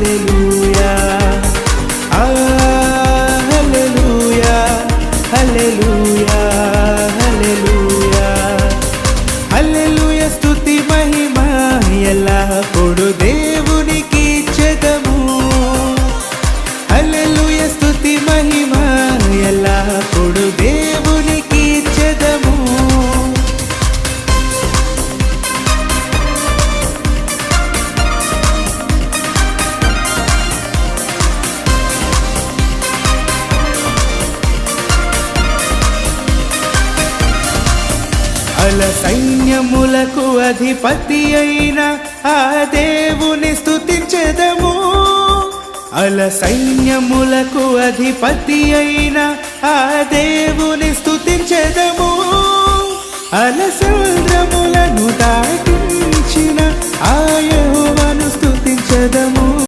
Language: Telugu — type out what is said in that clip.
హల్లెలూయా హల్లెలూయా హల్లెలూయా హల్లెలూయా హల్లెలూయా స్తుతి మహిమ ఎల్లప్పుడు దేవునికి ఇచ్చెదము హల్లెలూయా స్తుతి మహిమ ఎల్లప్పుడు దేవునికి ఇచ్చెదము అల సైన్యములకు అధిపతి అయిన ఆ దేవుని స్తుతించెదము అల సైన్యములకు అధిపతి అయిన ఆ దేవుని స్తుతించెదము అల సముద్రములను దాటించిన ఆ యెహోవాను స్తుతించెదము